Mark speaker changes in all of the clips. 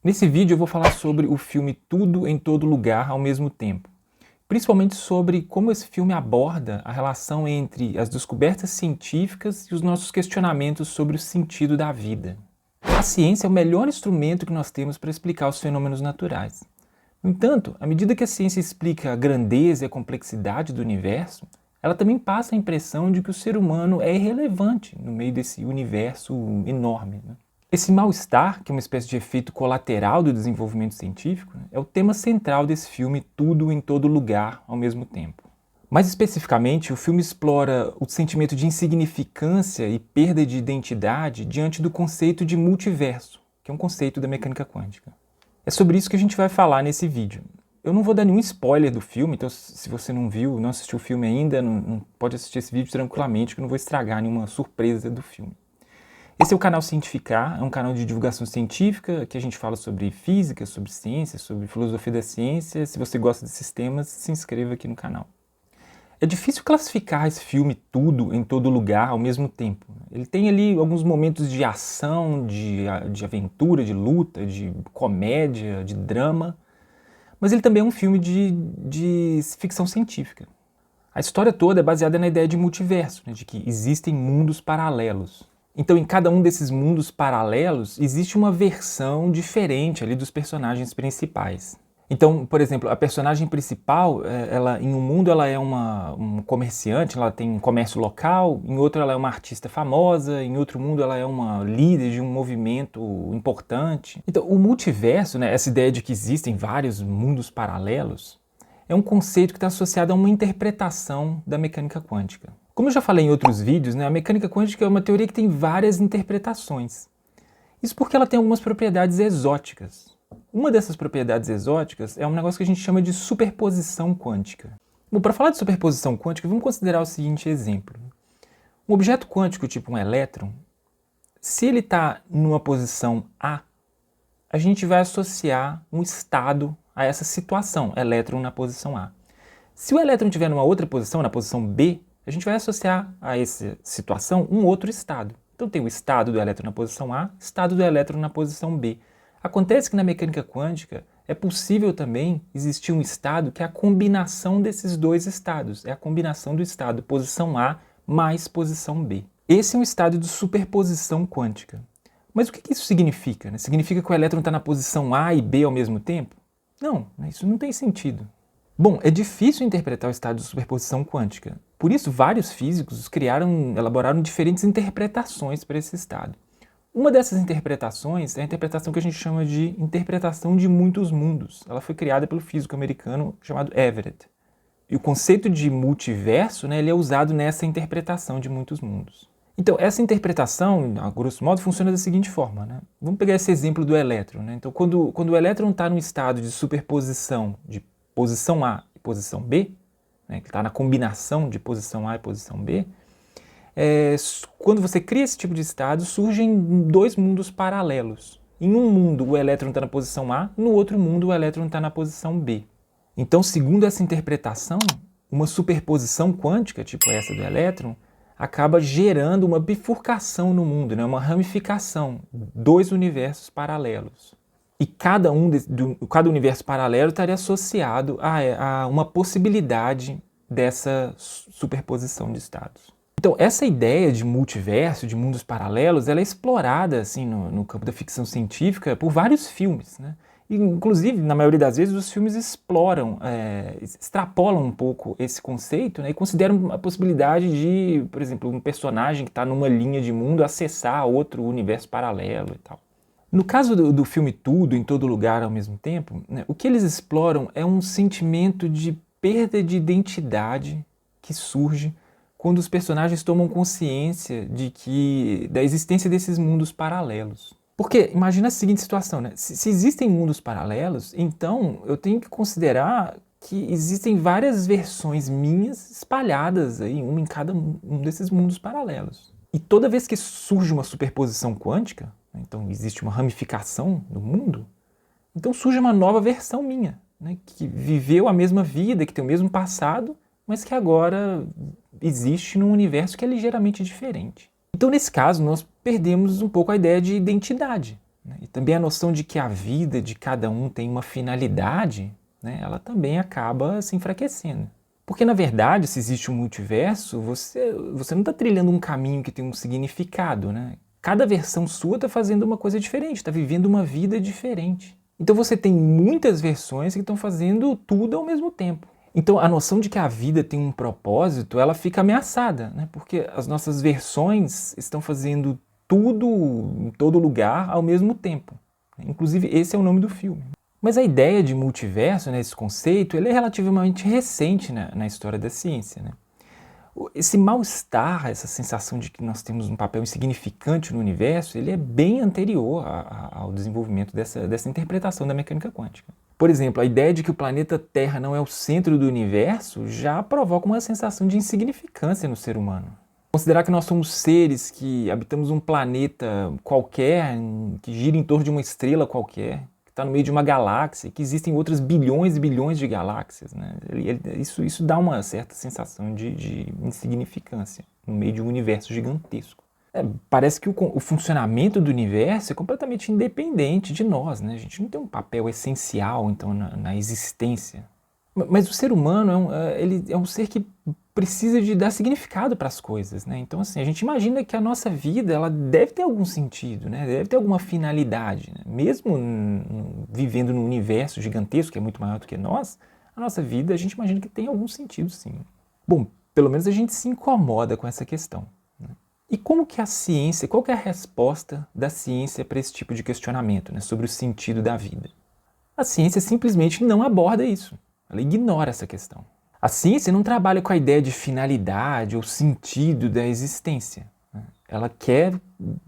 Speaker 1: Nesse vídeo eu vou falar sobre o filme Tudo em Todo Lugar ao mesmo tempo. Principalmente sobre como esse filme aborda a relação entre as descobertas científicas e os nossos questionamentos sobre o sentido da vida. A ciência é o melhor instrumento que nós temos para explicar os fenômenos naturais. No entanto, à medida que a ciência explica a grandeza e a complexidade do universo, ela também passa a impressão de que o ser humano é irrelevante no meio desse universo enorme, né? Esse mal-estar, que é uma espécie de efeito colateral do desenvolvimento científico, é o tema central desse filme Tudo em Todo Lugar ao mesmo tempo. Mais especificamente, o filme explora o sentimento de insignificância e perda de identidade diante do conceito de multiverso, que é um conceito da mecânica quântica. É sobre isso que a gente vai falar nesse vídeo. Eu não vou dar nenhum spoiler do filme, então se você não viu, não assistiu o filme ainda, não pode assistir esse vídeo tranquilamente, que eu não vou estragar nenhuma surpresa do filme. Esse é o canal Cientificar, é um canal de divulgação científica, que a gente fala sobre física, sobre ciência, sobre filosofia da ciência. Se você gosta desses temas, se inscreva aqui no canal. É difícil classificar esse filme Tudo em Todo Lugar ao mesmo tempo. Ele tem ali alguns momentos de ação, de aventura, de luta, de comédia, de drama, mas ele também é um filme de ficção científica. A história toda é baseada na ideia de multiverso, né, de que existem mundos paralelos. Então, em cada um desses mundos paralelos, existe uma versão diferente ali dos personagens principais. Então, por exemplo, a personagem principal, em um mundo ela é um comerciante, ela tem um comércio local, em outro ela é uma artista famosa, em outro mundo ela é uma líder de um movimento importante. Então, o multiverso, né, essa ideia de que existem vários mundos paralelos, é um conceito que está associado a uma interpretação da mecânica quântica. Como eu já falei em outros vídeos, né, a mecânica quântica é uma teoria que tem várias interpretações. Isso porque ela tem algumas propriedades exóticas. Uma dessas propriedades exóticas é um negócio que a gente chama de superposição quântica. Bom, para falar de superposição quântica, vamos considerar o seguinte exemplo. Um objeto quântico tipo um elétron, se ele está numa posição a gente vai associar um estado a essa situação, elétron na posição A. Se o elétron estiver numa outra posição, na posição B, a gente vai associar a essa situação um outro estado. Então tem o estado do elétron na posição A, estado do elétron na posição B. Acontece que na mecânica quântica é possível também existir um estado que é a combinação desses dois estados. É a combinação do estado posição A mais posição B. Esse é um estado de superposição quântica. Mas o que isso significa? Significa que o elétron está na posição A e B ao mesmo tempo? Não, isso não tem sentido. Bom, é difícil interpretar o estado de superposição quântica. Por isso, vários físicos elaboraram diferentes interpretações para esse estado. Uma dessas interpretações é a interpretação que a gente chama de interpretação de muitos mundos. Ela foi criada pelo físico americano chamado Everett. E o conceito de multiverso, né, ele é usado nessa interpretação de muitos mundos. Então, essa interpretação, a grosso modo, funciona da seguinte forma, né? Vamos pegar esse exemplo do elétron, né? Então, quando o elétron está no estado de superposição de posição A e posição B, né, que está na combinação de posição A e posição B, quando você cria esse tipo de estado, surgem dois mundos paralelos. Em um mundo, o elétron está na posição A, no outro mundo, o elétron está na posição B. Então, segundo essa interpretação, uma superposição quântica, tipo essa do elétron, acaba gerando uma bifurcação no mundo, né? Uma ramificação, dois universos paralelos. E cada universo paralelo estaria associado a uma possibilidade dessa superposição de estados. Então, essa ideia de multiverso, de mundos paralelos, ela é explorada assim, no campo da ficção científica por vários filmes, né? E, inclusive, na maioria das vezes, os filmes extrapolam um pouco esse conceito, né, e consideram a possibilidade de, por exemplo, um personagem que está numa linha de mundo acessar outro universo paralelo e tal. No caso do filme Tudo, em Todo Lugar ao mesmo tempo, né, o que eles exploram é um sentimento de perda de identidade que surge quando os personagens tomam consciência da existência desses mundos paralelos. Porque imagina a seguinte situação, né? Se existem mundos paralelos, então eu tenho que considerar que existem várias versões minhas espalhadas aí, uma em cada um desses mundos paralelos. E toda vez que surge uma superposição quântica, então existe uma ramificação do mundo, então surge uma nova versão minha, né, que viveu a mesma vida, que tem o mesmo passado, mas que agora existe num universo que é ligeiramente diferente. Então, nesse caso, nós perdemos um pouco a ideia de identidade. né? E também a noção de que a vida de cada um tem uma finalidade, né? Ela também acaba se enfraquecendo. Porque, na verdade, se existe um multiverso, você não está trilhando um caminho que tem um significado, né? Cada versão sua está fazendo uma coisa diferente, está vivendo uma vida diferente. Então você tem muitas versões que estão fazendo tudo ao mesmo tempo. Então a noção de que a vida tem um propósito, ela fica ameaçada, né? Porque as nossas versões estão fazendo tudo em todo lugar ao mesmo tempo. Inclusive, esse é o nome do filme. Mas a ideia de multiverso, né, esse conceito, ele é relativamente recente na história da ciência, né? Esse mal-estar, essa sensação de que nós temos um papel insignificante no universo, ele é bem anterior ao desenvolvimento dessa interpretação da mecânica quântica. Por exemplo, a ideia de que o planeta Terra não é o centro do universo já provoca uma sensação de insignificância no ser humano. Considerar que nós somos seres que habitamos um planeta qualquer, que gira em torno de uma estrela qualquer, que está no meio de uma galáxia, que existem outras bilhões e bilhões de galáxias, né? Isso dá uma certa sensação de insignificância no meio de um universo gigantesco. Parece que o funcionamento do universo é completamente independente de nós, né? A gente não tem um papel essencial, então, na existência. Mas o ser humano ele é um ser que precisa de dar significado para as coisas, né? Então, assim, a gente imagina que a nossa vida ela deve ter algum sentido, né? Deve ter alguma finalidade, né? Mesmo vivendo num universo gigantesco, que é muito maior do que nós, a nossa vida a gente imagina que tem algum sentido, sim. Bom, pelo menos a gente se incomoda com essa questão, né? E como que a ciência, qual que é a resposta da ciência para esse tipo de questionamento, né, sobre o sentido da vida? A ciência simplesmente não aborda isso. Ela ignora essa questão. A ciência não trabalha com a ideia de finalidade ou sentido da existência, né? Ela quer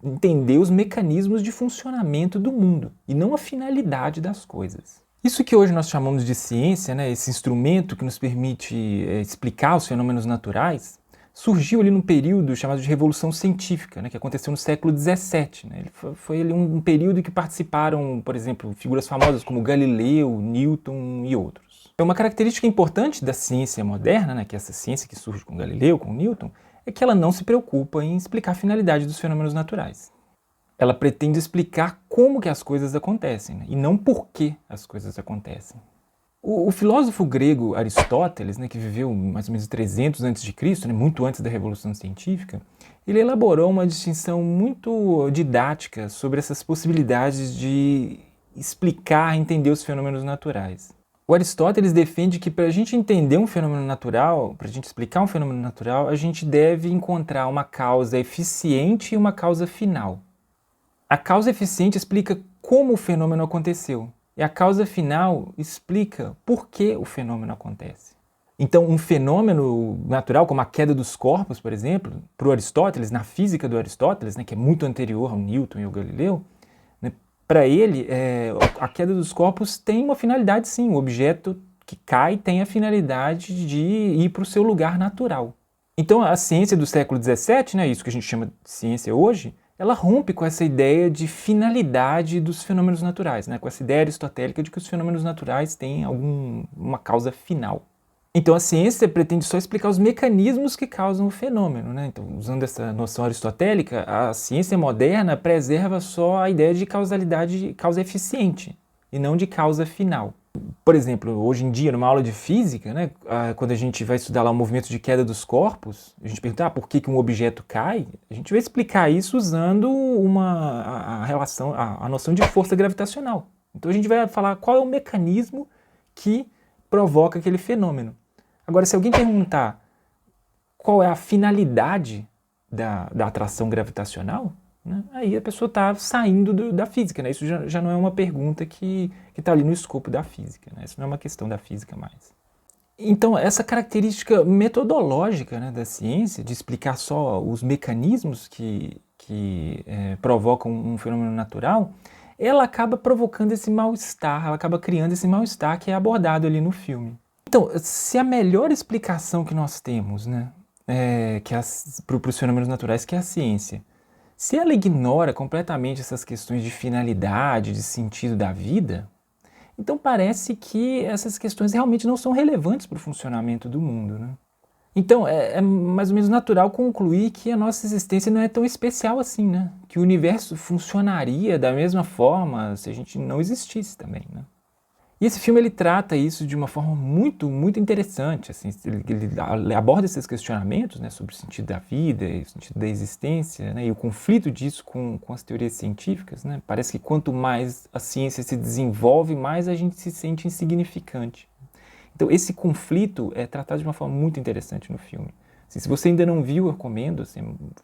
Speaker 1: entender os mecanismos de funcionamento do mundo e não a finalidade das coisas. Isso que hoje nós chamamos de ciência, né, esse instrumento que nos permite explicar os fenômenos naturais, surgiu ali num período chamado de Revolução Científica, né, que aconteceu no século XVII. Né? Foi ali um período em que participaram, por exemplo, figuras famosas como Galileu, Newton e outros. Uma característica importante da ciência moderna, né, que é essa ciência que surge com Galileu, com Newton, é que ela não se preocupa em explicar a finalidade dos fenômenos naturais. Ela pretende explicar como que as coisas acontecem, né, e não por que as coisas acontecem. O filósofo grego Aristóteles, né, que viveu mais ou menos 300 a.C., né, muito antes da Revolução Científica, ele elaborou uma distinção muito didática sobre essas possibilidades de explicar, entender os fenômenos naturais. O Aristóteles defende que para a gente entender um fenômeno natural, para a gente explicar um fenômeno natural, a gente deve encontrar uma causa eficiente e uma causa final. A causa eficiente explica como o fenômeno aconteceu. E a causa final explica por que o fenômeno acontece. Então, um fenômeno natural, como a queda dos corpos, por exemplo, para o Aristóteles, na física do Aristóteles, né, que é muito anterior ao Newton e ao Galileu, né, para ele, a queda dos corpos tem uma finalidade, sim. O objeto que cai tem a finalidade de ir para o seu lugar natural. Então, a ciência do século XVII, né, isso que a gente chama de ciência hoje, ela rompe com essa ideia de finalidade dos fenômenos naturais, né? Com essa ideia aristotélica de que os fenômenos naturais têm uma causa final. Então a ciência pretende só explicar os mecanismos que causam o fenômeno, né? Então, usando essa noção aristotélica, a ciência moderna preserva só a ideia de causalidade, causa eficiente, e não de causa final. Por exemplo, hoje em dia, numa aula de física, né, quando a gente vai estudar lá o movimento de queda dos corpos, a gente pergunta por que um objeto cai, a gente vai explicar isso usando a noção de força gravitacional. Então a gente vai falar qual é o mecanismo que provoca aquele fenômeno. Agora, se alguém perguntar qual é a finalidade da atração gravitacional, né, aí a pessoa está saindo da física, né? Isso já não é uma pergunta que está ali no escopo da física, né? Isso não é uma questão da física mais. Então, essa característica metodológica, né, da ciência, de explicar só os mecanismos que provocam um fenômeno natural, ela acaba provocando esse mal-estar, ela acaba criando esse mal-estar que é abordado ali no filme. Então, se a melhor explicação que nós temos, né, para os fenômenos naturais, que é a ciência, se ela ignora completamente essas questões de finalidade, de sentido da vida, então parece que essas questões realmente não são relevantes para o funcionamento do mundo, né? Então, é mais ou menos natural concluir que a nossa existência não é tão especial assim, né? Que o universo funcionaria da mesma forma se a gente não existisse também, né? E esse filme ele trata isso de uma forma muito interessante, assim, ele aborda esses questionamentos, né, sobre o sentido da vida, o sentido da existência, né, e o conflito disso com as teorias científicas, né? Parece que quanto mais a ciência se desenvolve, mais a gente se sente insignificante. Então esse conflito é tratado de uma forma muito interessante no filme. Assim, se você ainda não viu, eu recomendo, assim,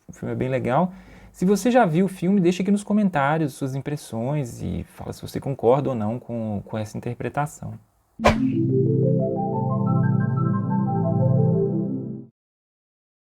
Speaker 1: o filme é bem legal. Se você já viu o filme, deixa aqui nos comentários suas impressões e fala se você concorda ou não com essa interpretação.